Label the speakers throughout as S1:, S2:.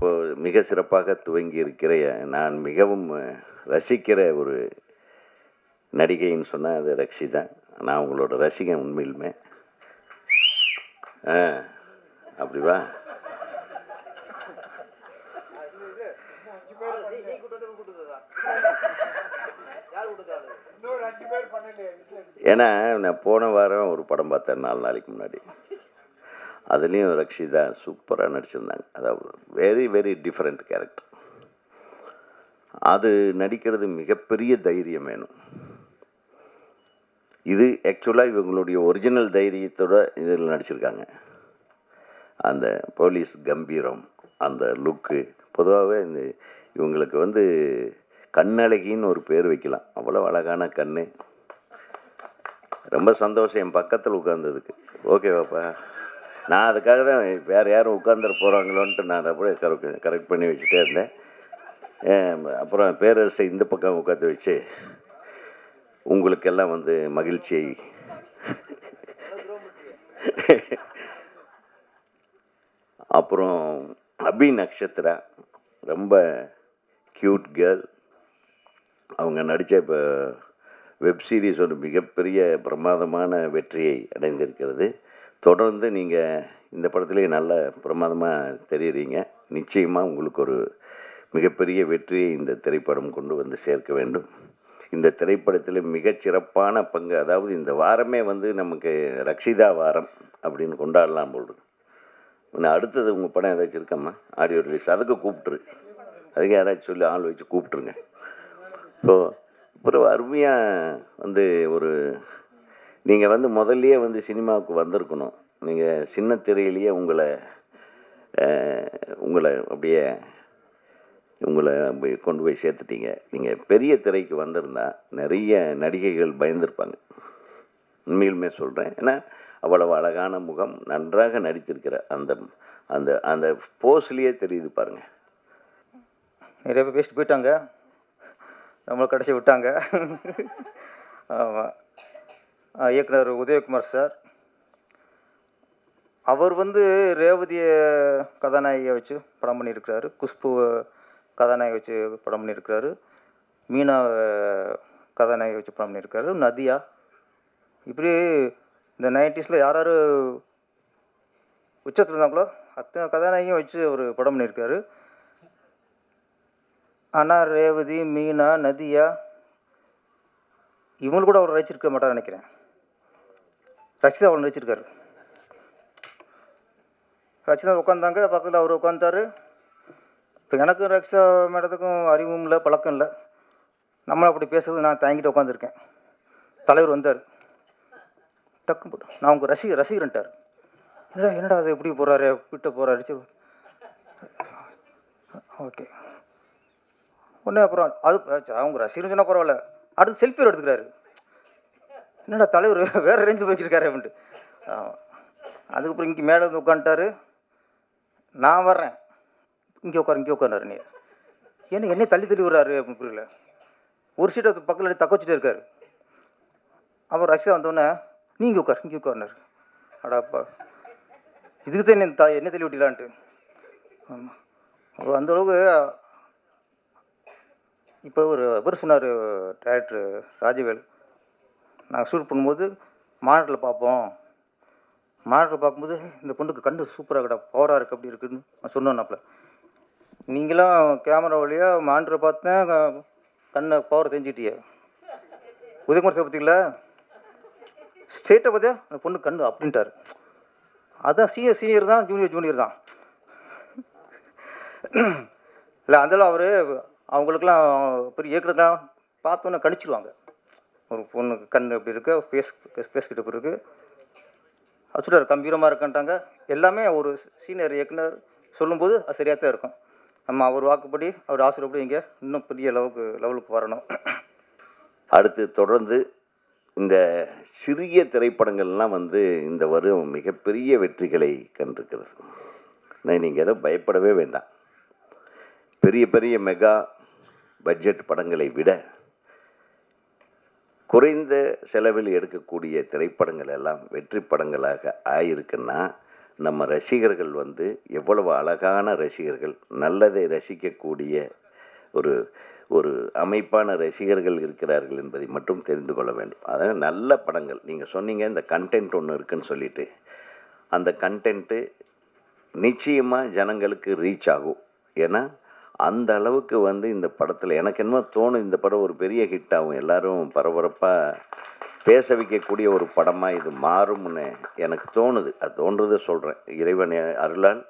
S1: இப்போது மிக சிறப்பாக துவங்கி இருக்கிற நான் மிகவும் ரசிக்கிற ஒரு நடிகைன்னு சொன்னால் அது ரக்ஷிதா. நான் உங்களோட ரசிகன் உண்மையிலுமே. அப்படி வா. ஏன்னா நான் போன வாரம் ஒரு படம் பார்த்தேன் 4 நாளைக்கு முன்னாடி. அதுலேயும் ரக்ஷிதா சூப்பராக நடிச்சிருந்தாங்க. அதாவது வெரி வெரி டிஃப்ரெண்ட் கேரக்டர். அது நடிக்கிறது மிகப்பெரிய தைரியம் வேணும். இது ஆக்சுவலாக இவங்களுடைய ஒரிஜினல் தைரியத்தோட இதில் நடிச்சிருக்காங்க. அந்த போலீஸ் கம்பீரம், அந்த லுக்கு. பொதுவாகவே இந்த இவங்களுக்கு கண்ணழகின்னு ஒரு பேர் வைக்கலாம். அவ்வளோ அழகான கண். ரொம்ப சந்தோஷம் என் பக்கத்தில் உட்கார்ந்ததுக்கு. ஓகேவாப்பா? நான் அதுக்காக தான் வேறு யாரும் உட்காந்துட போகிறாங்களோன்ட்டு நான் அப்படியே கரெக்ட் பண்ணி வச்சுட்டே இருந்தேன். அப்புறம் பேரரசை இந்த பக்கம் உட்காந்து வச்சு உங்களுக்கெல்லாம் மகிழ்ச்சியை அப்புறம் அபி நக்ஷத்ரா ரொம்ப க்யூட் கேர்ள். அவங்க நடித்த இப்போ வெப் சீரிஸ் ஒரு மிகப்பெரிய பிரமாதமான வெற்றியை அடைந்திருக்கிறது. தொடர்ந்து நீங்கள் இந்த படத்துலேயே நல்ல பிரமாதமாக தெரியுறீங்க. நிச்சயமாக உங்களுக்கு ஒரு மிகப்பெரிய வெற்றியை இந்த திரைப்படம் கொண்டு சேர்க்க வேண்டும். இந்த திரைப்படத்தில் மிகச்சிறப்பான பங்கு, அதாவது இந்த வாரமே நமக்கு ரக்ஷிதா வாரம் அப்படின்னு கொண்டாடலாம் போல். இன்னும் அடுத்தது உங்கள் படம் ஏதாச்சும் இருக்கம்மா ஆடியோ ரிலீஸ், அதுக்கு கூப்பிட்ரு. அதுக்கு யாராச்சும் சொல்லி ஆள் வச்சு கூப்பிட்ருங்க. ஸோ அப்புறம் அருமையாக ஒரு நீங்கள் முதல்லையே சினிமாவுக்கு வந்திருக்கணும். நீங்கள் சின்ன திரையிலேயே உங்களை அப்படியே கொண்டு போய் சேர்த்துட்டீங்க. நீங்கள் பெரிய திரைக்கு வந்திருந்தால் நிறைய நடிகைகள் பயந்துருப்பாங்க. உண்மையிலுமே சொல்கிறேன். ஏன்னா அவ்வளவு அழகான முகம், நன்றாக நடித்திருக்கிற அந்த அந்த அந்த போஸ்லேயே தெரியுது பாருங்கள்.
S2: நிறைய பேர் பேசிட்டு போயிட்டாங்க, நம்மளை கடைசி விட்டாங்க. ஆமாம், இயக்குனர் உதயகுமார் சார் அவர் ரேவதியை கதாநாயகியை வச்சு படம் பண்ணியிருக்கிறாரு. குஷ்பு கதாநாயகி வச்சு படம் பண்ணியிருக்கிறாரு. மீனா கதாநாயகி வச்சு படம் பண்ணியிருக்காரு. நதியா, இப்படி இந்த 90s யார் யார் உச்சத்தில் இருந்தாங்களோ அத்தனை கதாநாயகியும் வச்சு ஒரு படம் பண்ணியிருக்காரு. ஆனால் ரேவதி, மீனா, நதியா இவங்களுக்கு கூட அவர் ரசிச்சிருக்க மாட்டார் நினைக்கிறேன். ரக்ஷிதா அவர் நடிச்சிருக்காரு. ரக்ஷிதா உட்காந்தாங்க, பக்கத்தில் அவர் உட்காந்தாரு. இப்போ எனக்கும் ரக்ஷா மேடத்துக்கும் அறிவும் இல்லை, பழக்கம் இல்லை. நம்மளும் அப்படி பேசுறது நான் தாங்கிட்டு உட்காந்துருக்கேன். தலைவர் வந்தார், டக்குன்னு போட்டு நான் உங்கள் ரசிகர்ன்ட்டார். என்னடா அது எப்படி போகிறாரு, விட்டு போகிறாரு. ஓகே, ஒன்று அப்புறம் அது அவங்க ரசிகர்னு சொன்னால் பரவாயில்ல, அடுத்து செல்ஃபி எடுத்துக்கிறாரு. என்னடா தலைவர் வேறு ரேஞ்சு போய்க்கிருக்காரு அப்படின்ட்டு. அதுக்கப்புறம் இங்கே மேலே உட்காந்துட்டாரு. நான் வர்றேன், இங்கே உட்காருனாரு. நீ என்னை தள்ளி விடுறாரு அப்படின்னு புரியல. ஒரு சீட்டை பக்கத்தில் தக்க வச்சுட்டே இருக்காரு. அப்புறம் ரக்ஷா வந்தோடனே நீ இங்கே உட்காருனாரு. அடாப்பா, இதுக்கு தான் என்ன தள்ளி விட்டலான்ட்டு. ஆமாம், அந்தளவுக்கு. இப்போ இவர் சொன்னார் டைரக்டர் ராஜவேல், நாங்கள் ஷூட் பண்ணும்போது மானிட்டரில் பார்க்கும்போது இந்த பொண்ணுக்கு கண்டு சூப்பராக இருக்கா, பவராக இருக்குது, அப்படி இருக்குதுன்னு நான் சொன்னேன்னாப்பில். நீங்களாம் கேமரா வழியாக மானிட்டரை பார்த்தேன் கண்ணை பவர் தெரிஞ்சுக்கிட்டிய. உதயகுமார் சார் பார்த்தீங்களா, ஸ்ட்ரெயிட்டாக பார்த்தியா அந்த பொண்ணு கண்டு அப்படின்ட்டார். அதான் சீனியர் தான், ஜூனியர் தான். இல்லை அந்தளவு அவர் அவங்களுக்கெல்லாம் பெரிய இயக்குறதுலாம் பார்த்தோன்னே கணிச்சிடுவாங்க. ஒரு பொண்ணுக்கு கண் எப்படி இருக்கு, ஃபேஸ் கிட்ட எப்படி இருக்குது, அது சொல்கிறார் கம்பீரமாக இருக்குன்ட்டாங்க. எல்லாமே ஒரு சீனியர் இயக்குனர் சொல்லும்போது அது சரியாக தான் இருக்கும். நம்ம அவர் வாக்குப்படி, அவர் ஆசிரியப்படி இங்கே இன்னும் பெரிய லெவலுக்கு வரணும்.
S1: அடுத்து தொடர்ந்து இந்த சிறிய திரைப்படங்கள்லாம் இந்த வருடம் மிகப்பெரிய வெற்றிகளை கண்டிருக்கிறது. நீங்கள் எதுவும் பயப்படவே வேண்டாம். பெரிய பெரிய மெகா பட்ஜெட் படங்களை விட குறைந்த செலவில் எடுக்கக்கூடிய திரைப்படங்கள் எல்லாம் வெற்றி படங்களாக ஆயிருக்குன்னா நம்ம ரசிகர்கள் வந்து எவ்வளவு அழகான ரசிகர்கள், நல்லதை ரசிக்கக்கூடிய ஒரு ஒரு அமைப்பான ரசிகர்கள் இருக்கிறார்கள் என்பதை மட்டும் தெரிந்து கொள்ள வேண்டும். அதாவது நல்ல படங்கள் நீங்கள் சொன்னீங்க, இந்த கண்டென்ட் ஒன்று இருக்குன்னு சொல்லிட்டு, அந்த கண்டென்ட்டு நிச்சயமாக ஜனங்களுக்கு ரீச் ஆகும். ஏன்னா அந்த அளவுக்கு வந்து இந்த படத்தில் எனக்கு என்னமோ தோணும், இந்த படம் ஒரு பெரிய ஹிட் ஆகும், எல்லாரும் பரபரப்பாக பேச வைக்கக்கூடிய ஒரு படமாக இது மாறும்னு எனக்கு தோணுது. அது தோன்றதை சொல்கிறேன். இறைவன் அருளால்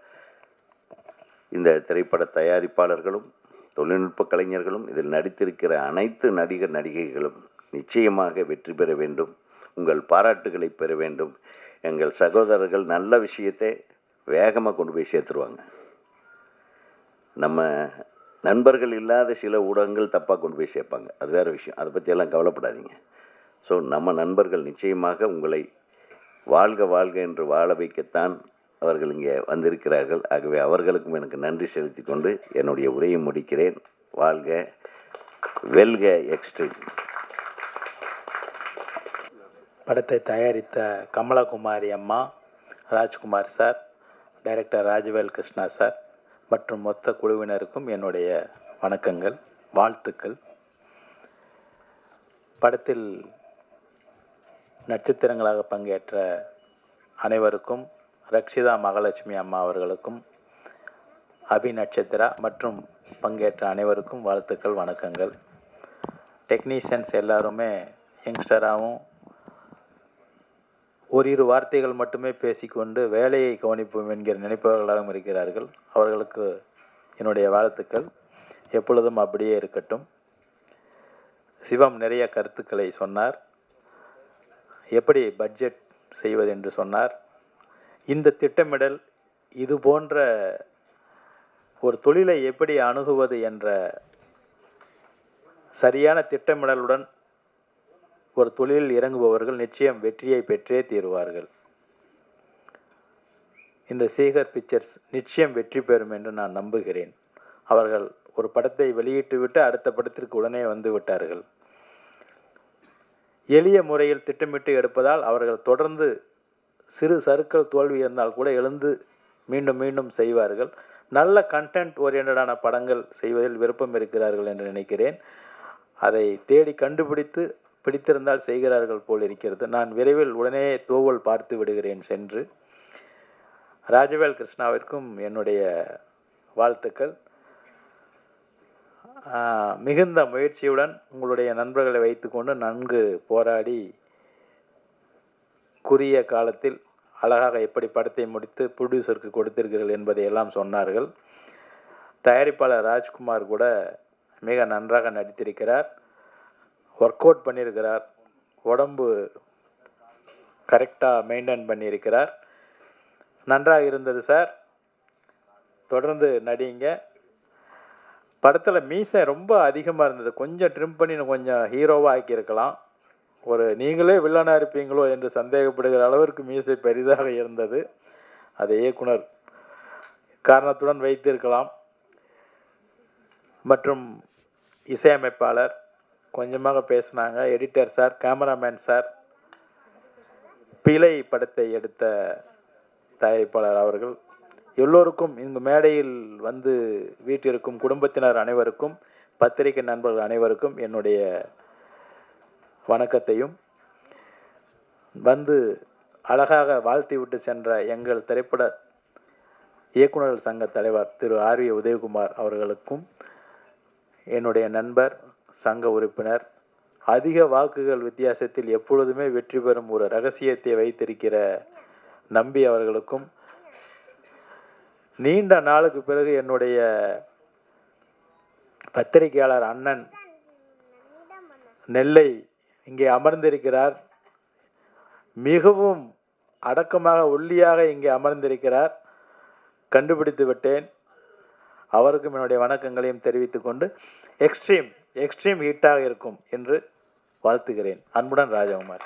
S1: இந்த திரைப்பட தயாரிப்பாளர்களும் தொழில்நுட்ப கலைஞர்களும் இதில் நடித்திருக்கிற அனைத்து நடிகர் நடிகைகளும் நிச்சயமாக வெற்றி பெற வேண்டும். உங்கள் பாராட்டுகளை பெற வேண்டும். எங்கள் சகோதரர்கள் நல்ல விஷயத்தை வேகமாக கொண்டு போய் சேர்த்துருவாங்க. நம்ம நண்பர்கள் இல்லாத சில ஊடகங்கள் தப்பாக கொண்டு போய் சேர்ப்பாங்க, அது வேறு விஷயம். அதை பற்றியெல்லாம் கவலைப்படாதீங்க. ஸோ நம்ம நண்பர்கள் நிச்சயமாக உங்களை வாழ்க வாழ்க என்று வாழ வைக்கத்தான் அவர்கள் இங்கே வந்திருக்கிறார்கள். ஆகவே அவர்களுக்கும் எனக்கு நன்றி செலுத்தி கொண்டு என்னுடைய உரையை முடிக்கிறேன். வாழ்க, வெல்க எக்ஸ்ட்ரீம்.
S3: படத்தை தயாரித்த கமலகுமாரி அம்மா, Rajkumar sir, director Rajavel Krishna sir மற்றும் மொத்த குழுவினருக்கும் என்னுடைய வணக்கங்கள், வாழ்த்துக்கள். படத்தில் நட்சத்திரங்களாக பங்கேற்ற அனைவருக்கும், ரக்ஷிதா மகாலட்சுமி அம்மா அவர்களுக்கும், அபி நட்சத்திரா மற்றும் பங்கேற்ற அனைவருக்கும் வாழ்த்துக்கள், வணக்கங்கள். டெக்னீஷியன்ஸ் எல்லாருமே யங்ஸ்டராகவும் ஓரிரு வார்த்தைகள் மட்டுமே பேசிக்கொண்டு வேலையை கவனிப்போம் என்கிற நினைப்பவர்களாகவும் இருக்கிறார்கள். அவர்களுக்கு என்னுடைய வாழ்த்துக்கள். எப்பொழுதும் அப்படியே இருக்கட்டும். சிவம் நிறைய கருத்துக்களை சொன்னார். எப்படி பட்ஜெட் செய்வது என்று சொன்னார். இந்த திட்டமிடல், இது போன்ற ஒரு தொழிலை எப்படி அணுகுவது என்ற சரியான திட்டமிடலுடன் ஒரு தொழிலில் இறங்குபவர்கள் நிச்சயம் வெற்றியை பெற்றே தீருவார்கள். இந்த சேகர் பிக்சர்ஸ் நிச்சயம் வெற்றி பெறும் என்று நான் நம்புகிறேன். அவர்கள் ஒரு படத்தை வெளியிட்டுவிட்டு அடுத்த படத்திற்கு உடனே வந்து விட்டார்கள். எளிய முறையில் திட்டமிட்டு எடுப்பதால் அவர்கள் தொடர்ந்து சிறு சறுக்கல் தோல்வி இருந்தால் கூட எழுந்து மீண்டும் மீண்டும் செய்வார்கள். நல்ல கண்டென்ட் ஓரியன்டான படங்கள் செய்வதில் விருப்பம் இருக்கிறார்கள் என்று நினைக்கிறேன். அதை தேடி கண்டுபிடித்து பிடித்திருந்தால் செய்கிறார்கள் போல் இருக்கிறது. நான் விரைவில் உடனே தோவல் பார்த்து விடுகிறேன் சென்று. ராஜவேல் கிருஷ்ணாவிற்கும் என்னுடைய வாழ்த்துக்கள். மிகுந்த முயற்சியுடன் உங்களுடைய நண்பர்களை வைத்துக்கொண்டு நன்கு போராடி குறுகிய காலத்தில் அழகாக எப்படி படத்தை முடித்து ப்ரொடியூசருக்கு கொடுத்திருக்கிறீர்கள் என்பதை எல்லாம் சொன்னார்கள். தயாரிப்பாளர் ராஜ்குமார் கூட மிக நன்றாக நடித்திருக்கிறார். ஒர்க் அவுட் பண்ணியிருக்கிறார். உடம்பு கரெக்டாக மெயின்டைன் பண்ணியிருக்கிறார். நன்றாக இருந்தது சார். தொடர்ந்து நடிங்க. படத்தில் மீசை ரொம்ப அதிகமாக இருந்தது. கொஞ்சம் ட்ரிம் பண்ணி கொஞ்சம் ஹீரோவாக ஆக்கியிருக்கலாம். ஒரு நீங்களே வில்லனாக இருப்பீங்களோ என்று சந்தேகப்படுகிற அளவிற்கு மீசை பெரிதாக இருந்தது. அதை இயக்குனர் காரணத்துடன் வைத்திருக்கலாம். மற்றும் இசையமைப்பாளர் கொஞ்சமாக பேசினாங்க. எடிட்டர் சார், கேமராமேன் சார், பிழை படத்தை எடுத்த தயாரிப்பாளர் அவர்கள் எல்லோருக்கும், இங்கு மேடையில் வந்து வீட்டிற்கும் குடும்பத்தினர் அனைவருக்கும், பத்திரிகை நண்பர்கள் அனைவருக்கும் என்னுடைய வணக்கத்தையும், வந்து அழகாக வாழ்த்தி விட்டு சென்ற எங்கள் திரைப்பட இயக்குநர்கள் சங்க தலைவர் திரு ஆர்வி உதயகுமார் அவர்களுக்கும், என்னுடைய நண்பர் சங்க உறுப்பினர், அதிக வாக்குகள் வித்தியாசத்தில் எப்பொழுதுமே வெற்றி பெறும் ஒரு ரகசியத்தை வைத்திருக்கிற நம்பி அவர்களுக்கும், நீண்ட நாளுக்கு பிறகு என்னுடைய பத்திரிகையாளர் அண்ணன் நெல்லை இங்கே அமர்ந்திருக்கிறார். மிகவும் அடக்கமாக ஒல்லியாக இங்கே அமர்ந்திருக்கிறார். கண்டுபிடித்து விட்டேன். அவருக்கும் என்னுடைய வணக்கங்களையும் தெரிவித்துக்கொண்டு எக்ஸ்ட்ரீம் ஹிட்டாக இருக்கும் என்று வாழ்த்துகிறேன். அன்புடன் ராஜகுமார்.